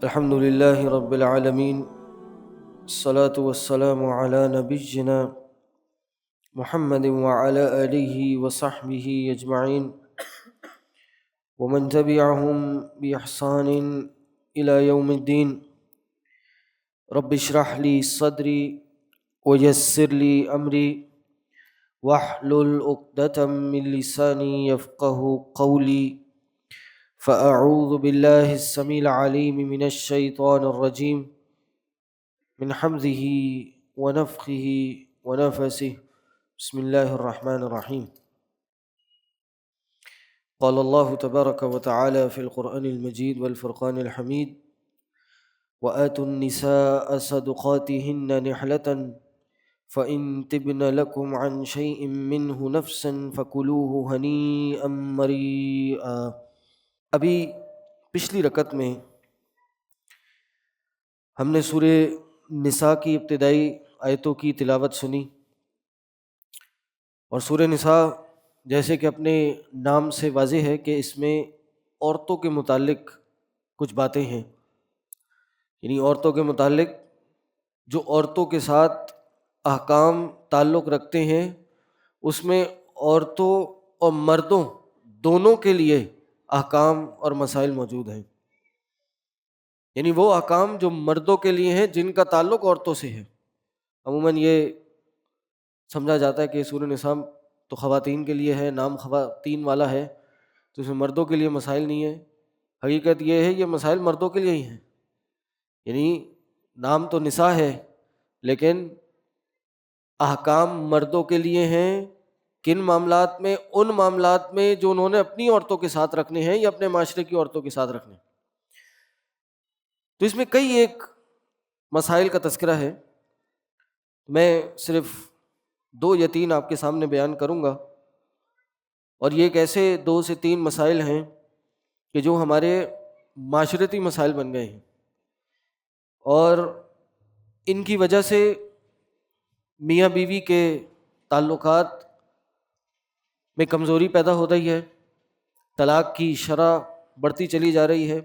الحمد لله رب العالمين، الصلاة والسلام على نبينا محمد وعلى آله وصحبه أجمعين ومن تبعهم بإحسان إلى يوم الدين. رب اشرح لي صدري ويسر لي أمري واحلل عقدة من لساني يفقه قولي. فأعوذ بالله السميع العليم من الشيطان الرجيم من حمزه ونفخه ونفسه. بسم الله الرحمن الرحيم. قال الله تبارك وتعالى في القرآن المجيد والفرقان الحميد: وآتوا النساء صدقاتهن نحلة فإن تبن لكم عن شيء منه نفسا فكلوه هنيئا مريئا. ابھی پچھلی رکعت میں ہم نے سورہ نساء کی ابتدائی آیتوں کی تلاوت سنی، اور سورہ نساء جیسے کہ اپنے نام سے واضح ہے کہ اس میں عورتوں کے متعلق کچھ باتیں ہیں، یعنی عورتوں کے متعلق جو عورتوں کے ساتھ احکام تعلق رکھتے ہیں، اس میں عورتوں اور مردوں دونوں کے لیے احکام اور مسائل موجود ہیں، یعنی وہ احکام جو مردوں کے لیے ہیں جن کا تعلق عورتوں سے ہے۔ عموماً یہ سمجھا جاتا ہے کہ سورہ نساء تو خواتین کے لیے ہے، نام خواتین والا ہے، تو اس میں مردوں کے لیے مسائل نہیں ہے۔ حقیقت یہ ہے یہ مسائل مردوں کے لیے ہی ہیں، یعنی نام تو نساء ہے لیکن احکام مردوں کے لیے ہیں۔ کن معاملات میں؟ ان معاملات میں جو انہوں نے اپنی عورتوں کے ساتھ رکھنے ہیں یا اپنے معاشرے کی عورتوں کے ساتھ رکھنے ہیں۔ تو اس میں کئی ایک مسائل کا تذکرہ ہے، میں صرف 2 یا 3 آپ کے سامنے بیان کروں گا، اور یہ ایک ایسے 2 سے 3 مسائل ہیں کہ جو ہمارے معاشرتی مسائل بن گئے ہیں، اور ان کی وجہ سے میاں بیوی کے تعلقات میں کمزوری پیدا ہو رہی ہے، طلاق کی شرح بڑھتی چلی جا رہی ہے،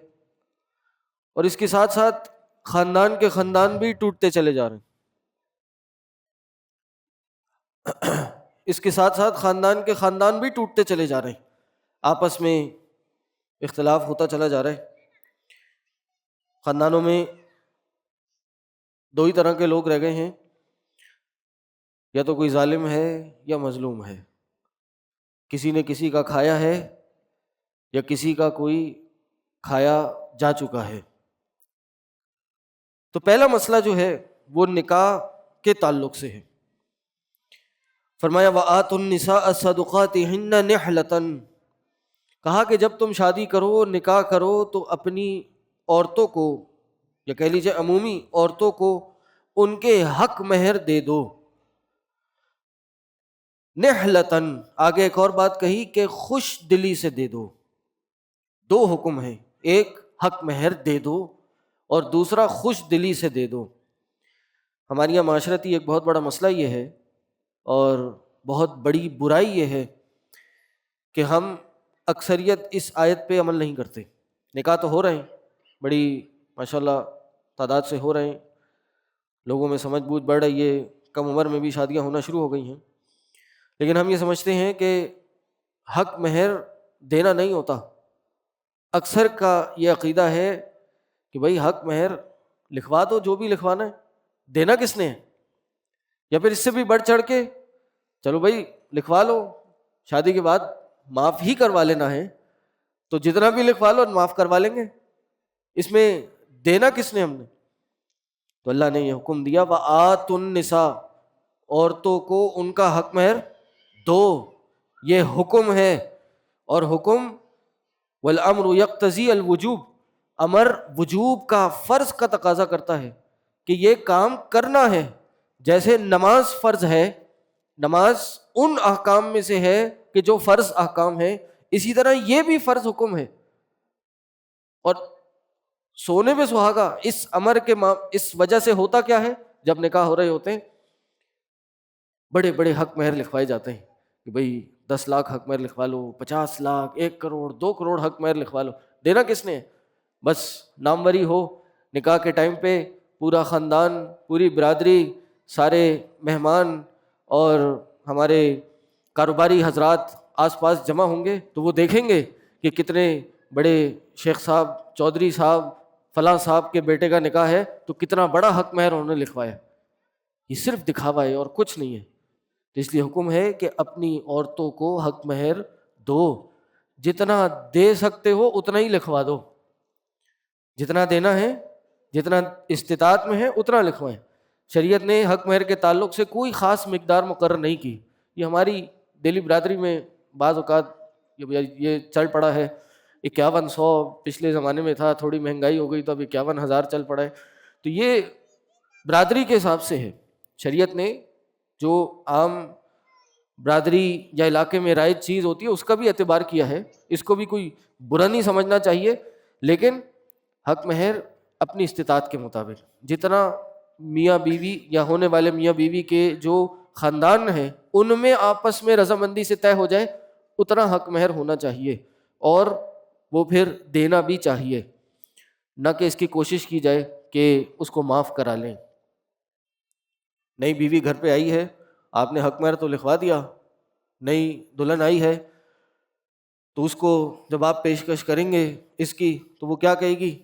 اور اس کے ساتھ ساتھ خاندان کے خاندان بھی ٹوٹتے چلے جا رہے ہیں۔ اس کے ساتھ ساتھ خاندان کے خاندان بھی ٹوٹتے چلے جا رہے ہیں، آپس میں اختلاف ہوتا چلا جا رہا ہے۔ خاندانوں میں 2 ہی طرح کے لوگ رہ گئے ہیں، یا تو کوئی ظالم ہے یا مظلوم ہے، کسی نے کسی کا کھایا ہے یا کسی کا کوئی کھایا جا چکا ہے۔ تو پہلا مسئلہ جو ہے وہ نکاح کے تعلق سے ہے۔ فرمایا وَآتُوا النِّسَاءَ صَدُقَاتِهِنَّ نِحْلَةً، کہا کہ جب تم شادی کرو، نکاح کرو، تو اپنی عورتوں کو، یا کہہ لیجیے عمومی عورتوں کو، ان کے حق مہر دے دو۔ نحلتاً، آگے ایک اور بات کہی کہ خوش دلی سے دے دو۔ 2 حکم ہیں، ایک حق مہر دے دو اور دوسرا خوش دلی سے دے دو۔ ہمارے یہاں معاشرتی ایک بہت بڑا مسئلہ یہ ہے، اور بہت بڑی برائی یہ ہے کہ ہم اکثریت اس آیت پہ عمل نہیں کرتے۔ نکاح تو ہو رہے ہیں، بڑی ماشاءاللہ تعداد سے ہو رہے ہیں، لوگوں میں سمجھ بوجھ بڑھ رہی ہے، کم عمر میں بھی شادیاں ہونا شروع ہو گئی ہیں، لیکن ہم یہ سمجھتے ہیں کہ حق مہر دینا نہیں ہوتا۔ اکثر کا یہ عقیدہ ہے کہ بھائی حق مہر لکھوا دو، جو بھی لکھوانا ہے، دینا کس نے ہے؟ یا پھر اس سے بھی بڑھ چڑھ کے چلو بھائی لکھوا لو، شادی کے بعد معاف ہی کروا لینا ہے تو جتنا بھی لکھوا لو معاف کروا لیں گے، اس میں دینا کس نے؟ ہم نے۔ تو اللہ نے یہ حکم دیا وَآتُوا النِّسَاءَ، عورتوں کو ان کا حق مہر دو، یہ حکم ہے، اور حکم والامر یقتضی الوجوب، امر وجوب کا، فرض کا تقاضا کرتا ہے کہ یہ کام کرنا ہے۔ جیسے نماز فرض ہے، نماز ان احکام میں سے ہے کہ جو فرض احکام ہے، اسی طرح یہ بھی فرض حکم ہے۔ اور سونے میں سہاگا اس امر کے اس وجہ سے ہوتا کیا ہے؟ جب نکاح ہو رہے ہوتے ہیں بڑے بڑے حق مہر لکھوائے جاتے ہیں کہ بھئی 10 لاکھ حق مہر لکھوا لو، 50 لاکھ، 1 کروڑ، 2 کروڑ حق مہر لکھوا لو۔ دینا کس نے ہے؟ بس ناموری ہو نکاح کے ٹائم پہ پورا خاندان، پوری برادری، سارے مہمان اور ہمارے کاروباری حضرات آس پاس جمع ہوں گے تو وہ دیکھیں گے کہ کتنے بڑے شیخ صاحب، چودھری صاحب، فلاں صاحب کے بیٹے کا نکاح ہے تو کتنا بڑا حق مہر انہوں نے لکھوایا۔ یہ صرف دکھاوا ہے اور کچھ نہیں ہے۔ تو اس لیے حکم ہے کہ اپنی عورتوں کو حق مہر دو، جتنا دے سکتے ہو اتنا ہی لکھوا دو، جتنا دینا ہے، جتنا استطاعت میں ہے اتنا لکھوائیں۔ شریعت نے حق مہر کے تعلق سے کوئی خاص مقدار مقرر نہیں کی۔ یہ ہماری دہلی برادری میں بعض اوقات یہ چل پڑا ہے 5100، پچھلے زمانے میں تھا، تھوڑی مہنگائی ہو گئی تو اب 51,000 چل پڑا ہے۔ تو یہ برادری کے حساب سے ہے۔ شریعت نے جو عام برادری یا علاقے میں رائج چیز ہوتی ہے اس کا بھی اعتبار کیا ہے، اس کو بھی کوئی برا نہیں سمجھنا چاہیے، لیکن حق مہر اپنی استطاعت کے مطابق، جتنا میاں بیوی یا ہونے والے میاں بیوی کے جو خاندان ہیں ان میں آپس میں رضامندی سے طے ہو جائے اتنا حق مہر ہونا چاہیے، اور وہ پھر دینا بھی چاہیے، نہ کہ اس کی کوشش کی جائے کہ اس کو معاف کرا لیں۔ نئی بیوی گھر پہ آئی ہے، آپ نے حق مہر تو لکھوا دیا، نئی دلہن آئی ہے تو اس کو جب آپ پیشکش کریں گے اس کی تو وہ کیا کہے گی؟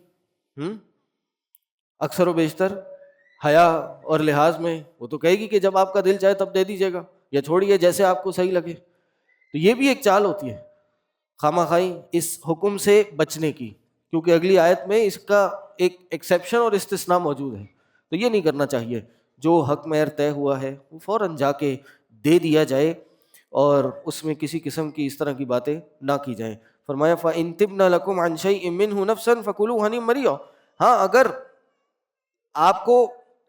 اکثر و بیشتر حیا اور لحاظ میں وہ تو کہے گی کہ جب آپ کا دل چاہے تب دے دیجیے گا، یا چھوڑیے جیسے آپ کو صحیح لگے۔ تو یہ بھی ایک چال ہوتی ہے خواہ خواہی اس حکم سے بچنے کی، کیونکہ اگلی آیت میں اس کا ایک ایکسیپشن اور استثناء موجود ہے۔ تو یہ نہیں کرنا چاہیے، جو حق مہر طے ہوا ہے وہ فوراً جا کے دے دیا جائے، اور اس میں کسی قسم کی اس طرح کی باتیں نہ کی جائیں۔ فرمایا فَإِن تِبْنَ لَكُمْ عَنْ شَيْءٍ مِّنْهُ نَفْسًا فَكُلُوهُ هَنِيئًا مَرِيئًا۔ ہاں، اگر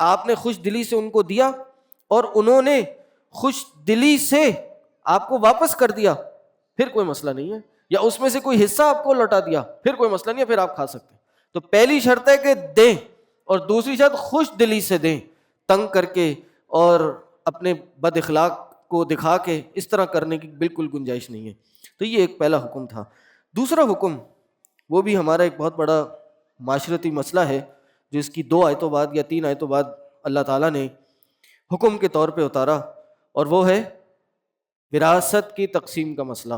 آپ نے خوش دلی سے ان کو دیا اور انہوں نے خوش دلی سے آپ کو واپس کر دیا پھر کوئی مسئلہ نہیں ہے، یا اس میں سے کوئی حصہ آپ کو لوٹا دیا پھر کوئی مسئلہ نہیں ہے، پھر آپ کھا سکتے ہیں۔ تو پہلی شرط ہے کہ دیں، اور دوسری شرط خوش دلی سے دیں، تنگ کر کے اور اپنے بد اخلاق کو دکھا کے اس طرح کرنے کی بالکل گنجائش نہیں ہے۔ تو یہ ایک پہلا حکم تھا۔ دوسرا حکم وہ بھی ہمارا ایک بہت بڑا معاشرتی مسئلہ ہے، جو اس کی 2 آیتوں بعد یا 3 آیتوں بعد اللہ تعالیٰ نے حکم کے طور پہ اتارا، اور وہ ہے وراثت کی تقسیم کا مسئلہ۔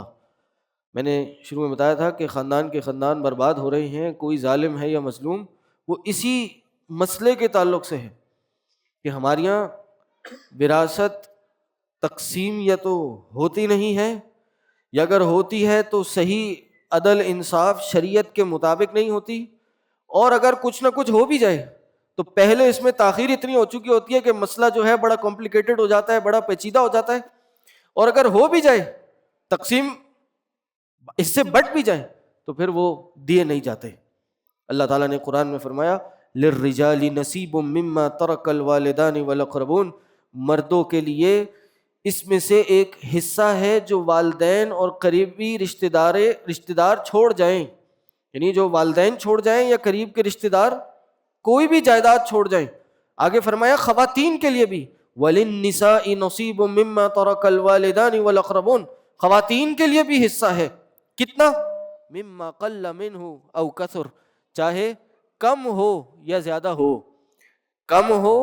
میں نے شروع میں بتایا تھا کہ خاندان کے خاندان برباد ہو رہے ہیں، کوئی ظالم ہے یا مظلوم، وہ اسی مسئلے کے تعلق سے ہے کہ ہمارے یہاں وراثت تقسیم یا تو ہوتی نہیں ہے، یا اگر ہوتی ہے تو صحیح عدل انصاف شریعت کے مطابق نہیں ہوتی، اور اگر کچھ نہ کچھ ہو بھی جائے تو پہلے اس میں تاخیر اتنی ہو چکی ہوتی ہے کہ مسئلہ جو ہے بڑا کمپلیکیٹڈ ہو جاتا ہے، بڑا پیچیدہ ہو جاتا ہے، اور اگر ہو بھی جائے تقسیم اس سے بٹ بھی جائے تو پھر وہ دیے نہیں جاتے۔ اللہ تعالیٰ نے قرآن میں فرمایا لِلرِّجَالِ نَصِيبٌ مِّمَّا تَرَكَ الْوَالِدَانِ وَالْأَقْرَبُونَ، مردوں کے لیے اس میں سے ایک حصہ ہے جو والدین اور قریبی رشتہ دار چھوڑ جائیں، یعنی جو والدین چھوڑ جائیں یا قریب کے رشتہ دار کوئی بھی جائیداد چھوڑ جائیں۔ آگے فرمایا خواتین کے لیے بھی وَلِلنِّسَاءِ نَصِيبٌ مِّمَّا تَرَكَ الْوَالِدَانِ وَالْأَقْرَبُونَ، خواتین کے لیے بھی حصہ ہے، کتنا؟ مِّمَّا قَلَّ مِنْهُ أَوْ كَثُرَ، چاہے کم ہو یا زیادہ ہو، کم ہو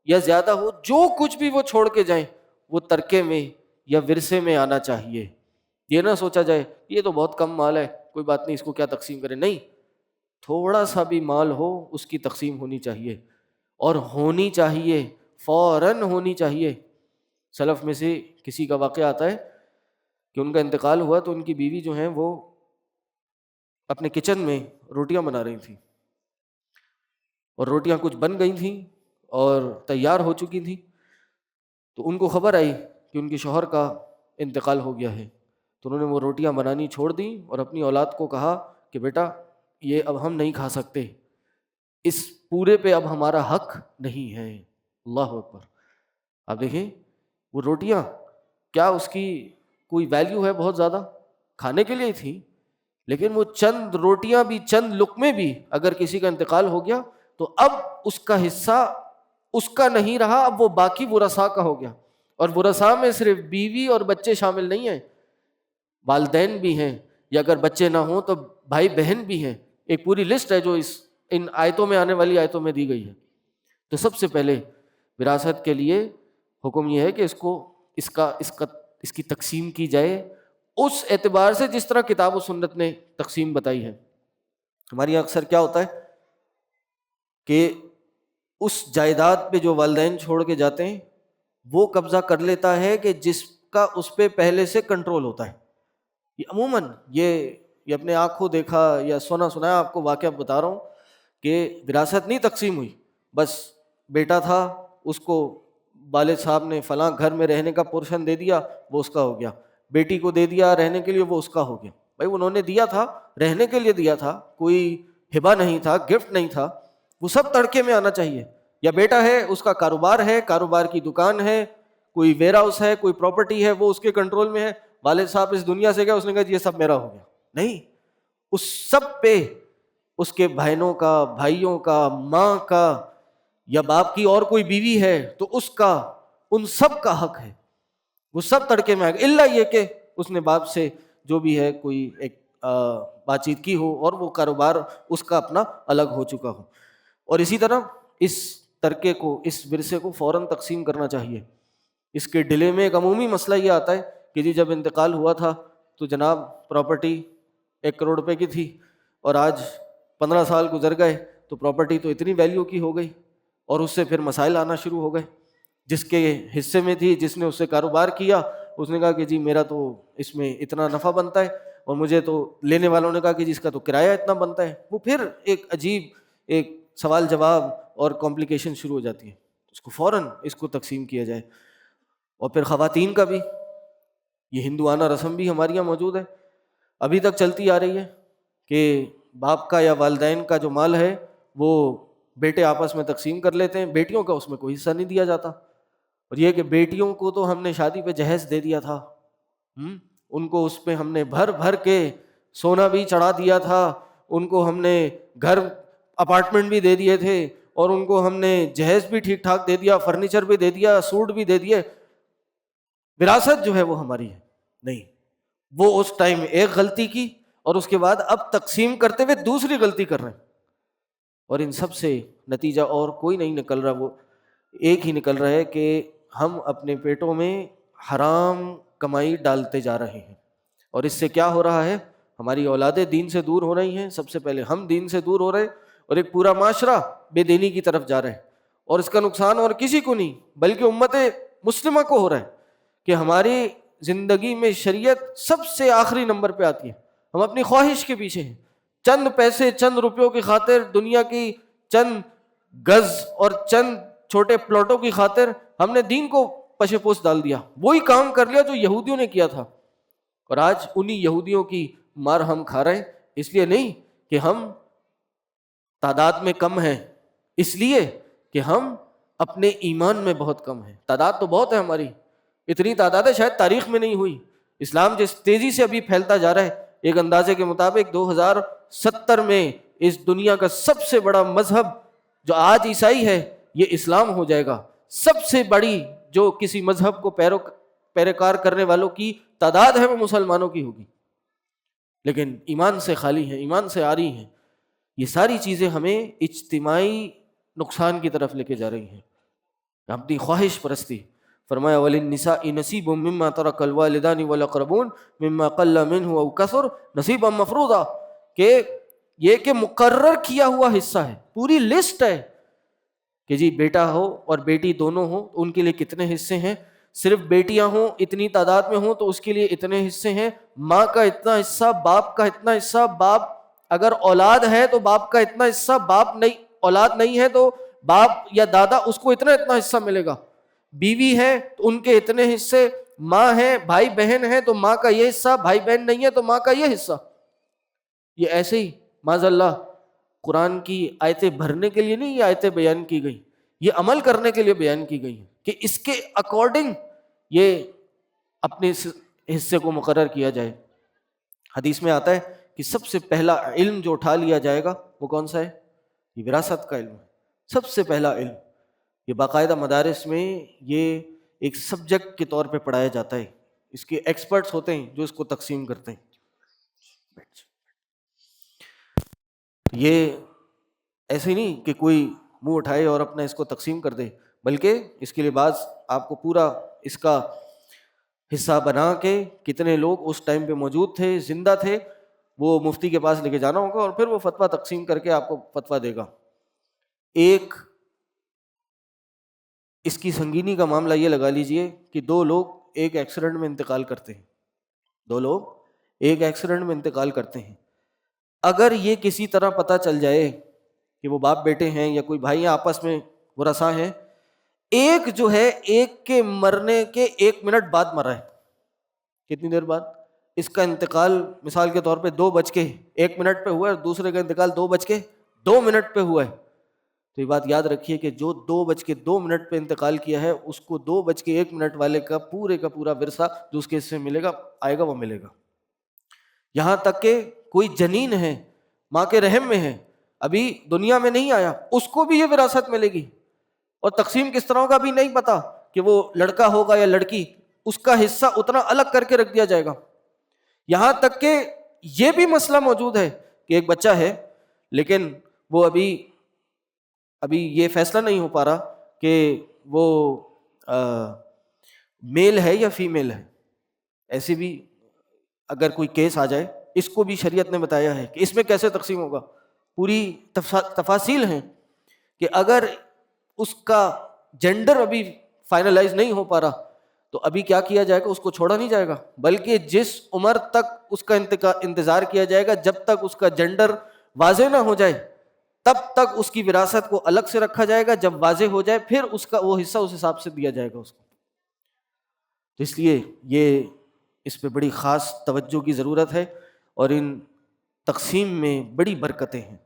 یا زیادہ ہو، جو کچھ بھی وہ چھوڑ کے جائیں وہ ترکے میں یا ورثے میں آنا چاہیے۔ یہ نہ سوچا جائے یہ تو بہت کم مال ہے، کوئی بات نہیں، اس کو کیا تقسیم کریں، نہیں، تھوڑا سا بھی مال ہو اس کی تقسیم ہونی چاہیے، اور ہونی چاہیے، فوراً ہونی چاہیے۔ سلف میں سے کسی کا واقعہ آتا ہے کہ ان کا انتقال ہوا تو ان کی بیوی جو ہیں وہ اپنے کچن میں روٹیاں بنا رہی تھیں، اور روٹیاں کچھ بن گئی تھیں اور تیار ہو چکی تھیں، تو ان کو خبر آئی کہ ان کے شوہر کا انتقال ہو گیا ہے، تو انہوں نے وہ روٹیاں بنانی چھوڑ دیں اور اپنی اولاد کو کہا کہ بیٹا یہ اب ہم نہیں کھا سکتے، اس پورے پہ اب ہمارا حق نہیں ہے۔ اللہ اکبر! آپ دیکھیں وہ روٹیاں کیا اس کی کوئی ویلیو ہے؟ بہت زیادہ، کھانے کے لیے ہی تھی، لیکن وہ چند روٹیاں بھی، چند لقمے بھی اگر کسی کا انتقال ہو گیا تو اب اس کا حصہ اس کا نہیں رہا، اب وہ باقی ورثاء کا ہو گیا۔ اور ورثاء میں صرف بیوی اور بچے شامل نہیں ہیں، والدین بھی ہیں، یا اگر بچے نہ ہوں تو بھائی بہن بھی ہیں، ایک پوری لسٹ ہے جو اس ان آیتوں میں آنے والی آیتوں میں دی گئی ہے۔ تو سب سے پہلے وراثت کے لیے حکم یہ ہے کہ اس کی تقسیم کی جائے اس اعتبار سے جس طرح کتاب و سنت نے تقسیم بتائی ہے۔ ہمارے یہاں اکثر کیا ہوتا ہے کہ اس جائیداد پہ جو والدین چھوڑ کے جاتے ہیں وہ قبضہ کر لیتا ہے کہ جس کا اس پہ پہلے سے کنٹرول ہوتا ہے۔ یہ عموماً یہ اپنے آنکھوں دیکھا یا سنا ہے، آپ کو واقعہ بتا رہا ہوں کہ وراثت نہیں تقسیم ہوئی، بس بیٹا تھا، اس کو والد صاحب نے فلاں گھر میں رہنے کا پورشن دے دیا، وہ اس کا ہو گیا، بیٹی کو دے دیا رہنے کے لیے، وہ اس کا ہو گیا۔ بھائی انہوں نے دیا تھا، رہنے کے لیے دیا تھا، کوئی ہبہ نہیں تھا، گفٹ نہیں تھا، وہ سب تڑکے میں آنا چاہیے۔ یا بیٹا ہے، اس کا کاروبار ہے، کاروبار کی دکان ہے، کوئی ویئر ہاؤس ہے، کوئی پراپرٹی ہے، وہ اس کے کنٹرول میں ہے، والد صاحب اس دنیا سے گئے، اس نے کہا یہ سب میرا ہو گیا۔ نہیں، اس سب پہ اس کے بہنوں کا، بھائیوں کا، ماں کا، یا باپ کی اور کوئی بیوی ہے تو اس کا، ان سب کا حق ہے، وہ سب تڑکے میں آئے گا، الا یہ کہ اس نے باپ سے جو بھی ہے کوئی ایک بات چیت کی ہو اور وہ کاروبار اس کا اپنا الگ ہو چکا ہو۔ اور اسی طرح اس ترکے کو، اس ورثے کو فوراً تقسیم کرنا چاہیے۔ اس کے ڈیلے میں ایک عمومی مسئلہ یہ آتا ہے کہ جی جب انتقال ہوا تھا تو جناب پراپرٹی 1 کروڑ روپے کی تھی، اور آج 15 سال گزر گئے تو پراپرٹی تو اتنی ویلیو کی ہو گئی، اور اس سے پھر مسائل آنا شروع ہو گئے۔ جس کے حصے میں تھی، جس نے اس سے کاروبار کیا، اس نے کہا کہ جی میرا تو اس میں اتنا نفع بنتا ہے، اور مجھے تو، لینے والوں نے کہا کہ جی اس کا تو کرایہ اتنا بنتا ہے۔ وہ پھر ایک عجیب ایک سوال جواب اور کمپلیکیشن شروع ہو جاتی ہے۔ اس کو فوراً اس کو تقسیم کیا جائے۔ اور پھر خواتین کا بھی یہ ہندوانہ رسم بھی ہمارے یہاں موجود ہے، ابھی تک چلتی آ رہی ہے کہ باپ کا یا والدین کا جو مال ہے وہ بیٹے آپس میں تقسیم کر لیتے ہیں، بیٹیوں کا اس میں کوئی حصہ نہیں دیا جاتا۔ اور یہ کہ بیٹیوں کو تو ہم نے شادی پہ جہیز دے دیا تھا، ان کو اس پہ ہم نے بھر بھر کے سونا بھی چڑھا دیا تھا، ان کو ہم نے گھر اپارٹمنٹ بھی دے دیے تھے، اور ان کو ہم نے جہیز بھی ٹھیک ٹھاک دے دیا، فرنیچر بھی دے دیا، سوٹ بھی دے دیے۔ وراثت جو ہے وہ ہماری ہے نہیں، وہ اس ٹائم ایک غلطی کی اور اس کے بعد اب تقسیم کرتے ہوئے دوسری غلطی کر رہے ہیں، اور ان سب سے نتیجہ اور کوئی نہیں نکل رہا، وہ ایک ہی نکل رہا ہے کہ ہم اپنے پیٹوں میں حرام کمائی ڈالتے جا رہے ہیں۔ اور اس سے کیا ہو رہا ہے؟ ہماری اولادیں دین سے دور ہو رہی ہیں، سب سے پہلے ہم دین سے دور ہو رہے ہیں، اور ایک پورا معاشرہ بے دینی کی طرف جا رہا ہے۔ اور اس کا نقصان اور کسی کو نہیں بلکہ امت مسلمہ کو ہو رہا ہے کہ ہماری زندگی میں شریعت سب سے آخری نمبر پہ آتی ہے، ہم اپنی خواہش کے پیچھے ہیں، چند پیسے، چند روپیوں کی خاطر، دنیا کی چند گز اور چند چھوٹے پلاٹوں کی خاطر ہم نے دین کو پشے پوش ڈال دیا، وہی کام کر لیا جو یہودیوں نے کیا تھا، اور آج انہی یہودیوں کی مار ہم کھا رہے ہیں۔ اس لیے نہیں کہ ہم تعداد میں کم ہیں، اس لیے کہ ہم اپنے ایمان میں بہت کم ہیں۔ تعداد تو بہت ہے ہماری، اتنی تعداد ہے شاید تاریخ میں نہیں ہوئی۔ اسلام جس تیزی سے ابھی پھیلتا جا رہا ہے، ایک اندازے کے مطابق 2070 میں اس دنیا کا سب سے بڑا مذہب جو آج عیسائی ہے یہ اسلام ہو جائے گا۔ سب سے بڑی جو کسی مذہب کو پیروکار کرنے والوں کی تعداد ہے وہ مسلمانوں کی ہوگی، لیکن ایمان سے خالی ہیں، ایمان سے عاری ہیں۔ یہ ساری چیزیں ہمیں اجتماعی نقصان کی طرف لے کے جا رہی ہیں، اپنی خواہش پرستی۔ فرمایا وَلِلنِّسَاءِ نَصِيبٌ مِّمَّا تَرَكَ الْوَالِدَانِ وَالْأَقْرَبُونَ مِمَّا قَلَّ مِنْهُ أَوْ كَثُرَ نَصِيبًا مَّفْرُوضًا، کہ یہ کہ مقرر کیا ہوا حصہ ہے، پوری لسٹ ہے کہ جی بیٹا ہو اور بیٹی دونوں ہوں تو ان کے لیے کتنے حصے ہیں، صرف بیٹیاں ہوں اتنی تعداد میں ہوں تو اس کے لیے اتنے حصے ہیں، ماں کا اتنا حصہ، باپ کا اتنا حصہ، باپ اگر اولاد ہے تو باپ کا اتنا حصہ، باپ نہیں اولاد نہیں ہے تو باپ یا دادا اس کو اتنا حصہ ملے گا، بیوی ہے تو ان کے اتنے حصے، ماں ہے، بھائی بہن ہے تو ماں کا یہ حصہ، بھائی بہن نہیں ہے تو ماں کا یہ حصہ۔ یہ ایسے ہی معاذ اللہ قرآن کی آیتیں بھرنے کے لیے نہیں، یہ آیتیں بیان کی گئی، یہ عمل کرنے کے لیے بیان کی گئی ہیں کہ اس کے اکارڈنگ یہ اپنے حصے کو مقرر کیا جائے۔ حدیث میں آتا ہے کہ سب سے پہلا علم جو اٹھا لیا جائے گا وہ کون سا ہے؟ یہ وراثت کا علم ہے، سب سے پہلا علم۔ یہ باقاعدہ مدارس میں یہ ایک سبجیکٹ کے طور پہ پڑھایا جاتا ہے، اس کے ایکسپرٹس ہوتے ہیں جو اس کو تقسیم کرتے ہیں۔ یہ ایسے نہیں کہ کوئی منہ اٹھائے اور اپنا اس کو تقسیم کر دے، بلکہ اس کے لیے بعض آپ کو پورا اس کا حصہ بنا کے کتنے لوگ اس ٹائم پہ موجود تھے، زندہ تھے، وہ مفتی کے پاس لے کے جانا ہوگا اور پھر وہ فتویٰ تقسیم کر کے آپ کو فتویٰ دے گا۔ ایک اس کی سنگینی کا معاملہ یہ لگا لیجئے کہ دو لوگ ایک ایکسیڈنٹ میں انتقال کرتے ہیں، دو لوگ ایک ایکسیڈنٹ میں انتقال کرتے ہیں۔ اگر یہ کسی طرح پتہ چل جائے کہ وہ باپ بیٹے ہیں یا کوئی بھائی آپس میں ورثاء ہیں، ایک جو ہے ایک کے مرنے کے 1 منٹ بعد مرا ہے، کتنی دیر بعد؟ اس کا انتقال مثال کے طور پہ 2:01 پہ ہوا ہے اور دوسرے کا انتقال 2:02 پہ ہوا ہے، تو یہ بات یاد رکھیے کہ جو 2:02 پہ انتقال کیا ہے اس کو 2:01 والے کا پورا ورثہ جو اس کے حصے ملے گا آئے گا، وہ ملے گا۔ یہاں تک کہ کوئی جنین ہے، ماں کے رحم میں ہے، ابھی دنیا میں نہیں آیا، اس کو بھی یہ وراثت ملے گی، اور تقسیم کس طرح ہوگا بھی نہیں پتا کہ وہ لڑکا ہوگا یا لڑکی، اس کا حصہ اتنا الگ کر کے رکھ دیا جائے گا۔ یہاں تک کہ یہ بھی مسئلہ موجود ہے کہ ایک بچہ ہے لیکن وہ ابھی یہ فیصلہ نہیں ہو پا رہا کہ وہ میل ہے یا فیمیل ہے، ایسے بھی اگر کوئی کیس آ جائے، اس کو بھی شریعت نے بتایا ہے کہ اس میں کیسے تقسیم ہوگا، پوری تفاصیل ہیں کہ اگر اس کا جینڈر ابھی فائنلائز نہیں ہو پا رہا تو ابھی کیا کیا جائے گا، اس کو چھوڑا نہیں جائے گا، بلکہ جس عمر تک اس کا انتظار کیا جائے گا، جب تک اس کا جینڈر واضح نہ ہو جائے تب تک اس کی وراثت کو الگ سے رکھا جائے گا، جب واضح ہو جائے پھر اس کا وہ حصہ اس حساب سے دیا جائے گا اس کو۔ تو اس لیے یہ اس پہ بڑی خاص توجہ کی ضرورت ہے، اور ان تقسیم میں بڑی برکتیں ہیں،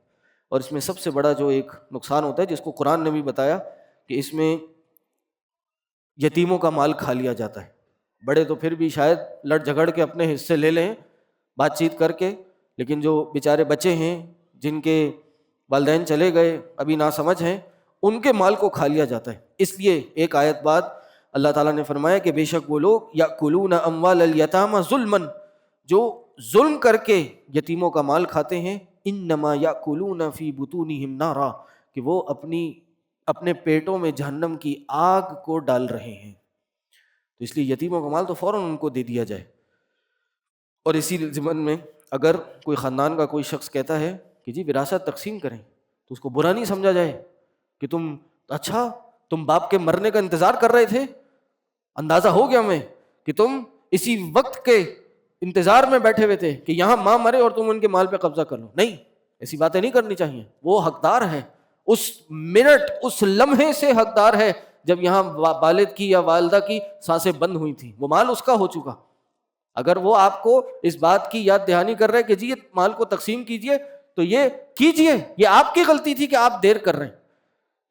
اور اس میں سب سے بڑا جو ایک نقصان ہوتا ہے جس کو قرآن نے بھی بتایا کہ اس میں یتیموں کا مال کھا لیا جاتا ہے۔ بڑے تو پھر بھی شاید لڑ جھگڑ کے اپنے حصے لے لیں بات چیت کر کے، لیکن جو بیچارے بچے ہیں جن کے والدین چلے گئے، ابھی ناسمجھ ہیں، ان کے مال کو کھا لیا جاتا ہے۔ اس لیے ایک آیت بعد اللہ تعالیٰ نے فرمایا کہ بے شک وہ لوگ یأکلون اموال الیتامی ظلما، جو ظلم کر کے یتیموں کا مال کھاتے ہیں، انما یأکلون فی بطونہم نارا، کہ وہ اپنے پیٹوں میں جہنم کی آگ کو ڈال رہے ہیں۔ تو اس لیے یتیموں کا مال تو فوراً ان کو دے دیا جائے۔ اور اسی ضمن میں اگر کوئی خاندان کا کوئی شخص کہتا ہے کہ جی وراثت تقسیم کریں، تو اس کو برا نہیں سمجھا جائے کہ تم باپ کے مرنے کا انتظار کر رہے تھے، اندازہ ہو گیا ہمیں کہ تم اسی وقت کے انتظار میں بیٹھے ہوئے تھے کہ یہاں ماں مرے اور تم ان کے مال پہ قبضہ کر لو۔ نہیں، ایسی باتیں نہیں کرنی چاہیے۔ وہ حقدار ہے، اس منٹ اس لمحے سے حقدار ہے جب یہاں والد کی یا والدہ کی سانسیں بند ہوئی تھیں، وہ مال اس کا ہو چکا۔ اگر وہ آپ کو اس بات کی یاد دہانی کر رہے کہ جی یہ مال کو تقسیم کیجئے تو یہ کیجئے، یہ آپ کی غلطی تھی کہ آپ دیر کر رہے ہیں،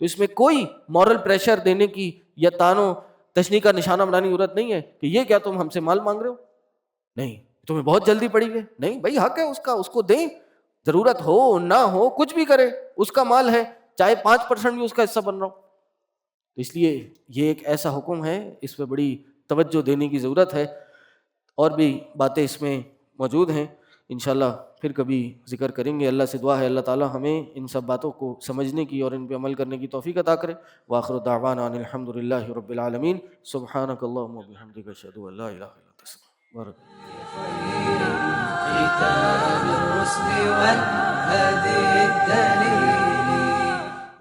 تو اس میں کوئی مورل پریشر دینے کی یا تانو تشنیع کا نشانہ بنانے کی ضرورت نہیں ہے کہ یہ کیا تم ہم سے مال مانگ رہے ہو، نہیں تمہیں بہت جلدی پڑی ہے، نہیں بھائی حق ہے اس کا، اس کو دیں، ضرورت ہو نہ ہو کچھ بھی کرے، اس کا مال ہے، چاہے 5% بھی اس کا حصہ بن رہا ہو۔ تو اس لیے یہ ایک ایسا حکم ہے، اس پہ بڑی توجہ دینے کی ضرورت ہے، اور بھی باتیں اس میں موجود ہیں، انشاءاللہ پھر کبھی ذکر کریں گے۔ اللہ سے دعا ہے اللہ تعالیٰ ہمیں ان سب باتوں کو سمجھنے کی اور ان پہ عمل کرنے کی توفیق عطا کرے۔ وآخر دعوانا ان الحمد للہ رب العالمین۔ سبحانک اللہم وبحمدک، اشہد ان لا الہ الا انت، استغفرک۔ كتاب الرسل والهدي الدليل